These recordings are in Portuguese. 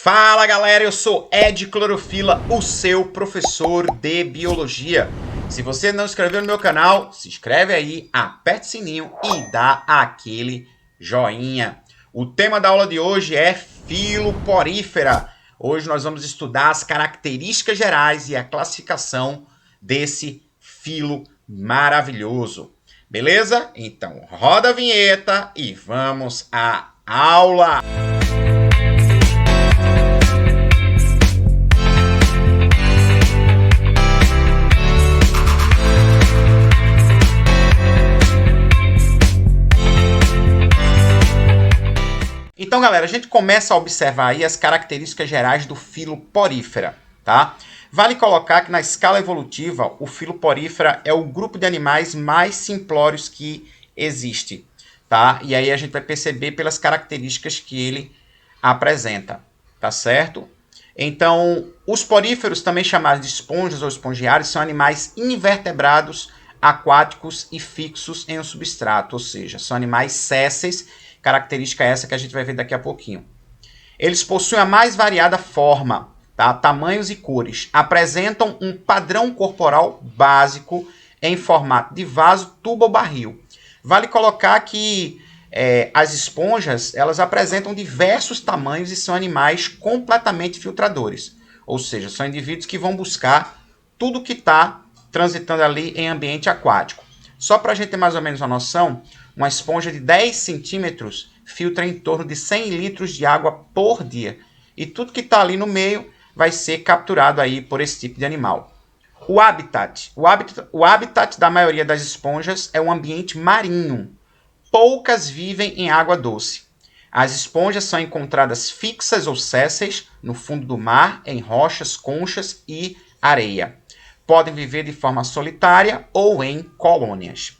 Fala galera, eu sou Ed Clorofila, o seu professor de biologia. Se você não se inscreveu no meu canal, se inscreve aí, aperta o sininho e dá aquele joinha. O tema da aula de hoje é Filoporífera. Hoje nós vamos estudar as características gerais e a classificação desse filo maravilhoso. Beleza? Então roda a vinheta e vamos à aula! Então, galera, a gente começa a observar aí as características gerais do Filoporífera, tá? Vale colocar que na escala evolutiva, o Filoporífera é o grupo de animais mais simplórios que existe, tá? E aí a gente vai perceber pelas características que ele apresenta, tá certo? Então, os poríferos, também chamados de esponjas ou espongiários, são animais invertebrados, aquáticos e fixos em um substrato, ou seja, são animais sésseis, característica essa que a gente vai ver daqui a pouquinho. Eles possuem a mais variada forma, tá? Tamanhos e cores. Apresentam um padrão corporal básico em formato de vaso, tubo ou barril. Vale colocar que as esponjas elas apresentam diversos tamanhos e são animais completamente filtradores. Ou seja, são indivíduos que vão buscar tudo que está transitando ali em ambiente aquático. Só para a gente ter mais ou menos uma noção, uma esponja de 10 centímetros filtra em torno de 100 litros de água por dia. E tudo que está ali no meio vai ser capturado aí por esse tipo de animal. O habitat da maioria das esponjas é um ambiente marinho. Poucas vivem em água doce. As esponjas são encontradas fixas ou sésseis no fundo do mar, em rochas, conchas e areia. Podem viver de forma solitária ou em colônias.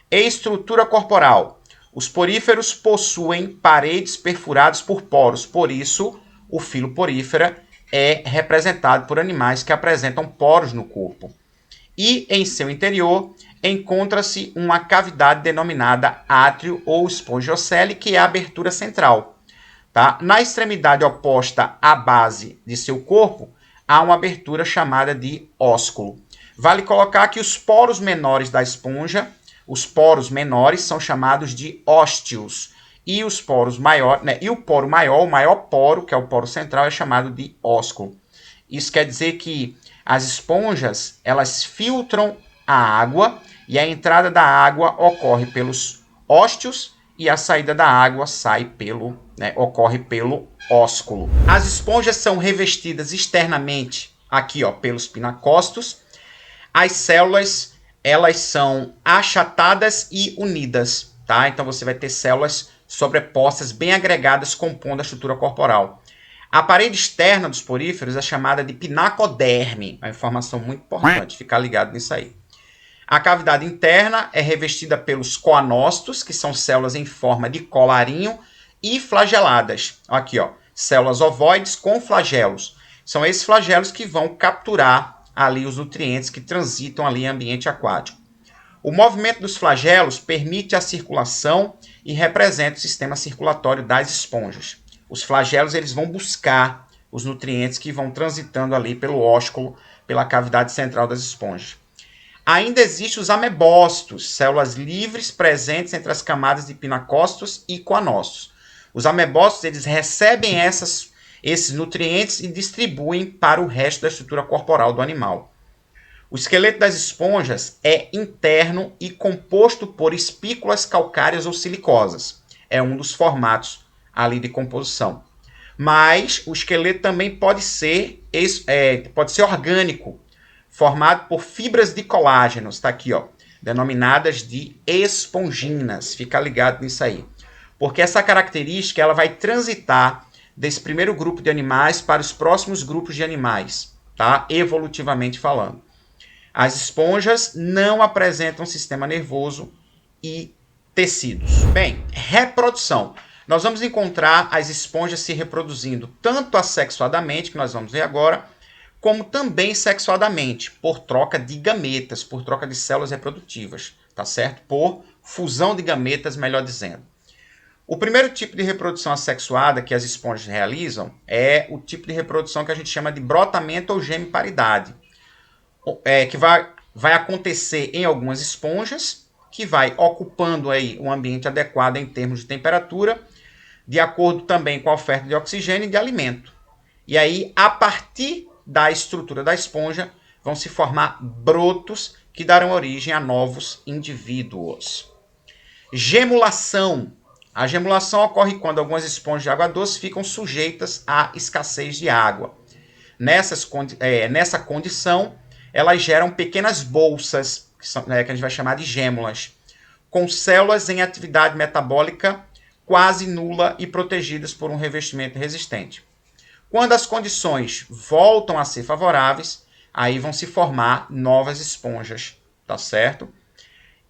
Estrutura corporal. Os poríferos possuem paredes perfuradas por poros, por isso o Filoporífera é representado por animais que apresentam poros no corpo. E em seu interior encontra-se uma cavidade denominada átrio ou espongiocele, que é a abertura central. Tá? Na extremidade oposta à base de seu corpo, há uma abertura chamada de ósculo. Vale colocar que os poros menores da esponja, os poros menores são chamados de ósteos. E os poros maiores, e o poro maior, o maior poro, que é o poro central, é chamado de ósculo. Isso quer dizer que as esponjas, elas filtram a água e a entrada da água ocorre pelos ósteos e a saída da água ocorre pelo ósculo. As esponjas são revestidas externamente aqui, pelos pinacóstos. As células, elas são achatadas e unidas, tá? Então você vai ter células sobrepostas, bem agregadas, compondo a estrutura corporal. A parede externa dos poríferos é chamada de pinacoderme. Uma informação muito importante, ficar ligado nisso aí. A cavidade interna é revestida pelos coanócitos, que são células em forma de colarinho, e flageladas. Aqui, células ovoides com flagelos. São esses flagelos que vão capturar ali os nutrientes que transitam ali em ambiente aquático. O movimento dos flagelos permite a circulação e representa o sistema circulatório das esponjas. Os flagelos eles vão buscar os nutrientes que vão transitando ali pelo ósculo, pela cavidade central das esponjas. Ainda existem os amebócitos, células livres presentes entre as camadas de pinacócitos e coanócitos. Os amebócitos eles recebem esses nutrientes e distribuem para o resto da estrutura corporal do animal. O esqueleto das esponjas é interno e composto por espículas calcárias ou silicosas. É um dos formatos ali de composição. Mas o esqueleto também pode ser orgânico, formado por fibras de colágeno, está aqui, denominadas de esponginas. Fica ligado nisso aí. Porque essa característica ela vai transitar desse primeiro grupo de animais para os próximos grupos de animais, tá? Evolutivamente falando. As esponjas não apresentam sistema nervoso e tecidos. Bem, reprodução. Nós vamos encontrar as esponjas se reproduzindo tanto assexuadamente, que nós vamos ver agora, como também sexuadamente, por troca de gametas, por troca de células reprodutivas, tá certo? Por fusão de gametas, melhor dizendo. O primeiro tipo de reprodução assexuada que as esponjas realizam é o tipo de reprodução que a gente chama de brotamento ou gemiparidade, que vai acontecer em algumas esponjas, que vai ocupando aí um ambiente adequado em termos de temperatura, de acordo também com a oferta de oxigênio e de alimento. E aí, a partir da estrutura da esponja, vão se formar brotos que darão origem a novos indivíduos. Gemulação. A gemulação ocorre quando algumas esponjas de água doce ficam sujeitas à escassez de água. Nessa condição, elas geram pequenas bolsas, que a gente vai chamar de gêmulas, com células em atividade metabólica quase nula e protegidas por um revestimento resistente. Quando as condições voltam a ser favoráveis, aí vão se formar novas esponjas, tá certo?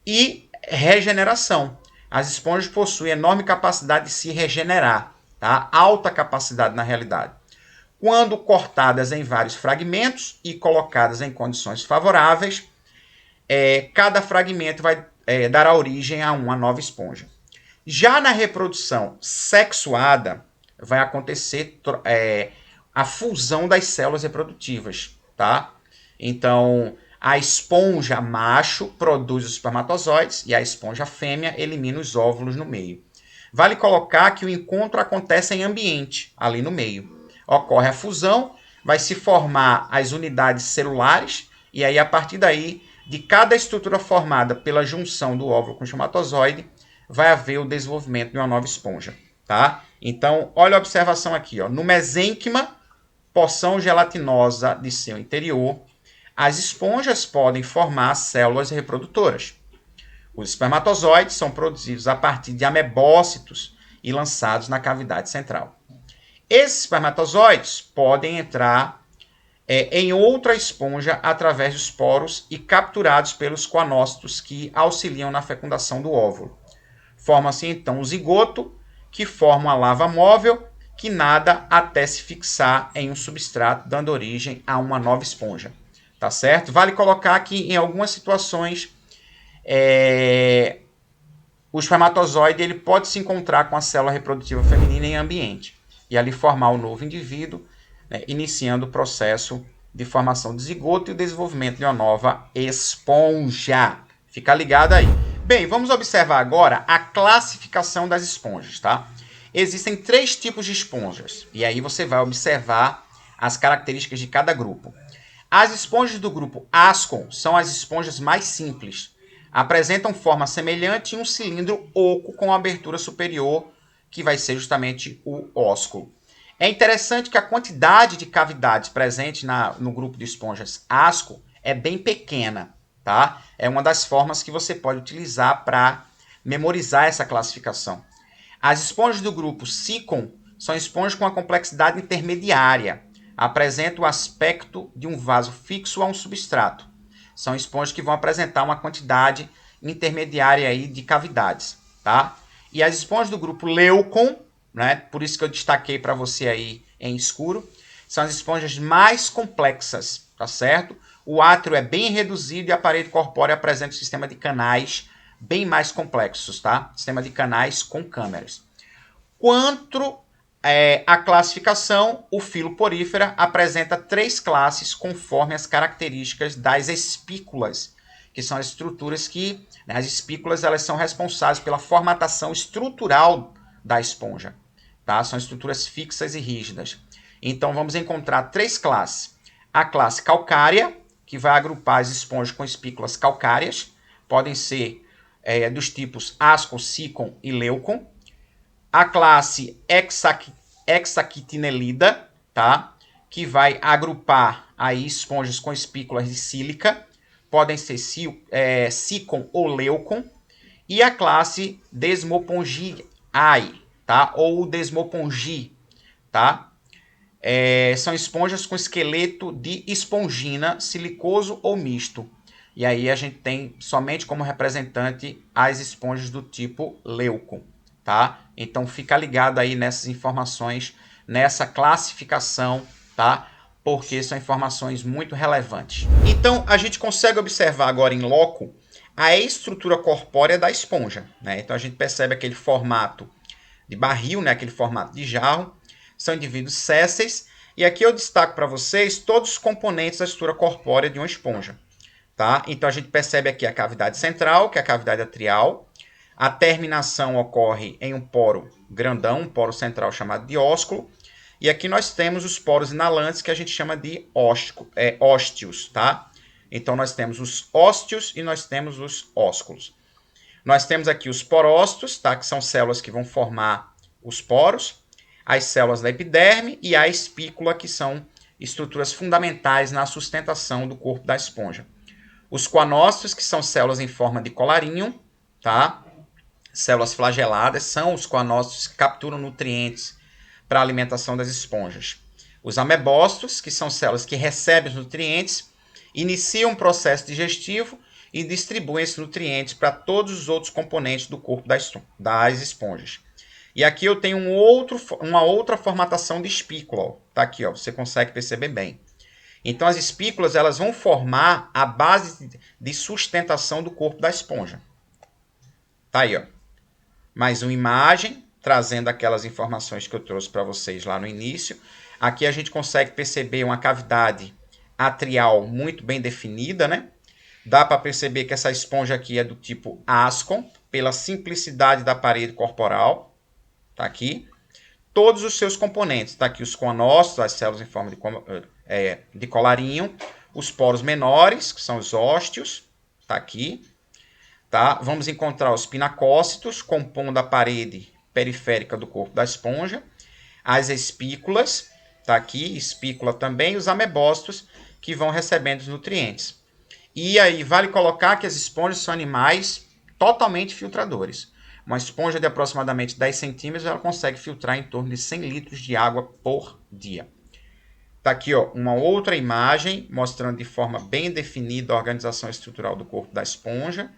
E regeneração. As esponjas possuem enorme capacidade de se regenerar, tá? Alta capacidade na realidade. Quando cortadas em vários fragmentos e colocadas em condições favoráveis, cada fragmento vai dar origem a uma nova esponja. Já na reprodução sexuada, vai acontecer a fusão das células reprodutivas, tá? Então, a esponja macho produz os espermatozoides e a esponja fêmea elimina os óvulos no meio. Vale colocar que o encontro acontece em ambiente, ali no meio. Ocorre a fusão, vai se formar as unidades celulares e aí, a partir daí, de cada estrutura formada pela junção do óvulo com o espermatozoide, vai haver o desenvolvimento de uma nova esponja, tá? Então, olha a observação aqui, ó. No mesênquima, porção gelatinosa de seu interior, as esponjas podem formar células reprodutoras. Os espermatozoides são produzidos a partir de amebócitos e lançados na cavidade central. Esses espermatozoides podem entrar em outra esponja através dos poros e capturados pelos coanócitos que auxiliam na fecundação do óvulo. Forma-se então o zigoto, que forma uma lava móvel que nada até se fixar em um substrato, dando origem a uma nova esponja. Tá certo? Vale colocar que em algumas situações o espermatozoide ele pode se encontrar com a célula reprodutiva feminina em ambiente e ali formar o novo indivíduo, né, iniciando o processo de formação de zigoto e o desenvolvimento de uma nova esponja. Fica ligado aí. Bem, vamos observar agora a classificação das esponjas, tá? Existem 3 tipos de esponjas, e aí você vai observar as características de cada grupo. As esponjas do grupo Ascon são as esponjas mais simples. Apresentam forma semelhante e um cilindro oco com abertura superior, que vai ser justamente o ósculo. É interessante que a quantidade de cavidades presente no grupo de esponjas Ascon é bem pequena. Tá? É uma das formas que você pode utilizar para memorizar essa classificação. As esponjas do grupo Sicon são esponjas com a complexidade intermediária. Apresentam o aspecto de um vaso fixo a um substrato. São esponjas que vão apresentar uma quantidade intermediária aí de cavidades. Tá? E as esponjas do grupo Leucon, né, por isso que eu destaquei para você aí em escuro, são as esponjas mais complexas, tá certo? O átrio é bem reduzido e a parede corpórea apresenta um sistema de canais bem mais complexos, tá? Sistema de canais com câmeras. Quanto à classificação, o filo porífera apresenta 3 classes conforme as características das espículas, que são as estruturas que... Né, as espículas elas são responsáveis pela formatação estrutural da esponja, tá? São estruturas fixas e rígidas. Então, vamos encontrar 3 classes. A classe calcária, que vai agrupar as esponjas com espículas calcárias, podem ser dos tipos Ascon, Sicon e Leucon. A classe hexaquitinelida, tá? Que vai agrupar aí esponjas com espículas de sílica, podem ser Sicon ou Leucon. E a classe Desmopongiae, tá? Ou Desmopongi, tá? São esponjas com esqueleto de espongina, silicoso ou misto. E aí a gente tem somente como representante as esponjas do tipo Leucon, tá? Então fica ligado aí nessas informações, nessa classificação, tá? Porque são informações muito relevantes. Então a gente consegue observar agora em loco a estrutura corpórea da esponja, né? Então a gente percebe aquele formato de barril, né, aquele formato de jarro. São indivíduos sésseis. E aqui eu destaco para vocês todos os componentes da estrutura corpórea de uma esponja. Tá? Então a gente percebe aqui a cavidade central, que é a cavidade atrial. A terminação ocorre em um poro grandão, um poro central chamado de ósculo. E aqui nós temos os poros inalantes, que a gente chama de ósteos. Tá? Então nós temos os ósteos e nós temos os ósculos. Nós temos aqui os porócitos, tá? Que são células que vão formar os poros. As células da epiderme e a espícula, que são estruturas fundamentais na sustentação do corpo da esponja. Os coanócitos, que são células em forma de colarinho, tá? Células flageladas, são os coanócitos que capturam nutrientes para a alimentação das esponjas. Os amebócitos, que são células que recebem os nutrientes, iniciam um processo digestivo e distribuem esses nutrientes para todos os outros componentes do corpo das esponjas. E aqui eu tenho uma outra formatação de espícula. Ó. Tá aqui, ó, você consegue perceber bem. Então as espículas elas vão formar a base de sustentação do corpo da esponja. Tá aí, ó. Mais uma imagem trazendo aquelas informações que eu trouxe para vocês lá no início. Aqui a gente consegue perceber uma cavidade atrial muito bem definida, né? Dá para perceber que essa esponja aqui é do tipo Ascon, pela simplicidade da parede corporal. Tá aqui. Todos os seus componentes. Tá aqui os coanócitos, as células em forma de colarinho. Os poros menores, que são os ósteos. Tá aqui. Tá? Vamos encontrar os pinacócitos, compondo a parede periférica do corpo da esponja. As espículas. Tá aqui. Espícula também. Os amebócitos, que vão recebendo os nutrientes. E aí, vale colocar que as esponjas são animais totalmente filtradores. Uma esponja de aproximadamente 10 centímetros, ela consegue filtrar em torno de 100 litros de água por dia. Está aqui ó, uma outra imagem, mostrando de forma bem definida a organização estrutural do corpo da esponja.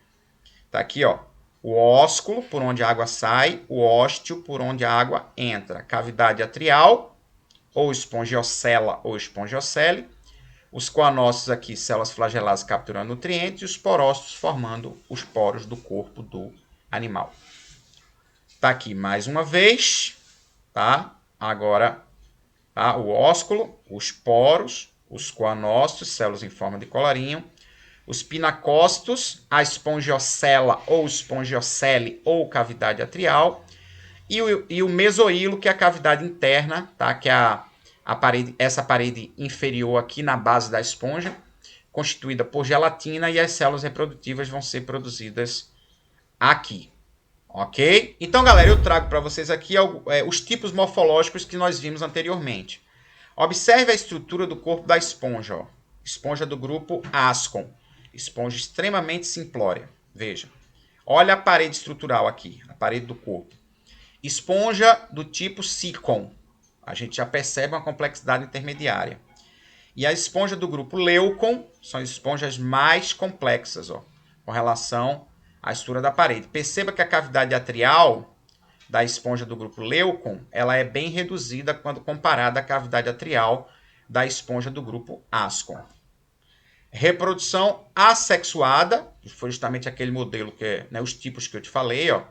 Está aqui ó, o ósculo, por onde a água sai, o ósteo, por onde a água entra. Cavidade atrial, ou espongiocela ou espongiocele. Os coanócitos aqui, células flageladas capturando nutrientes, e os porócitos formando os poros do corpo do animal. Tá aqui mais uma vez, tá? Agora, tá? O ósculo, os poros, os coanócitos, células em forma de colarinho, os pinacócitos, a espongiocela ou espongiocele ou cavidade atrial, e o mesoílo, que é a cavidade interna, tá? Que é essa parede inferior aqui na base da esponja, constituída por gelatina, e as células reprodutivas vão ser produzidas aqui. Ok? Então, galera, eu trago para vocês aqui os tipos morfológicos que nós vimos anteriormente. Observe a estrutura do corpo da esponja. Ó. Esponja do grupo Ascon. Esponja extremamente simplória. Veja. Olha a parede estrutural aqui, a parede do corpo. Esponja do tipo Sicon. A gente já percebe uma complexidade intermediária. E a esponja do grupo Leucon são as esponjas mais complexas, ó, com relação a estrutura da parede. Perceba que a cavidade atrial da esponja do grupo Leucon, ela é bem reduzida quando comparada à cavidade atrial da esponja do grupo Ascon. Reprodução assexuada, que foi justamente aquele modelo que, né, os tipos que eu te falei, ó.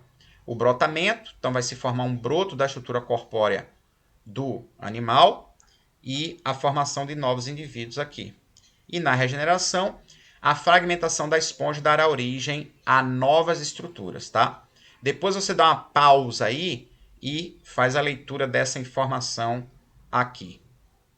O brotamento, então vai se formar um broto da estrutura corpórea do animal e a formação de novos indivíduos aqui. E na regeneração, a fragmentação da esponja dará origem a novas estruturas, tá? Depois você dá uma pausa aí e faz a leitura dessa informação aqui,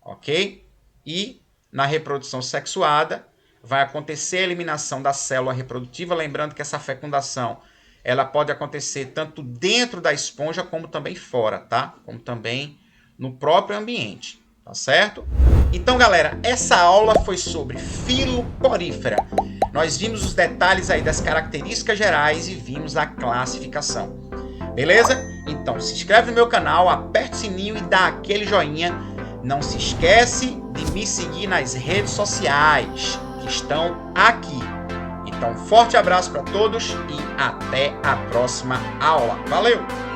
ok? E na reprodução sexuada vai acontecer a eliminação da célula reprodutiva, lembrando que essa fecundação ela pode acontecer tanto dentro da esponja como também fora, tá? Como também no próprio ambiente, tá certo? Então, galera, essa aula foi sobre filoporífera. Nós vimos os detalhes aí das características gerais e vimos a classificação. Beleza? Então, se inscreve no meu canal, aperta o sininho e dá aquele joinha. Não se esquece de me seguir nas redes sociais, que estão aqui. Então, forte abraço para todos e até a próxima aula. Valeu!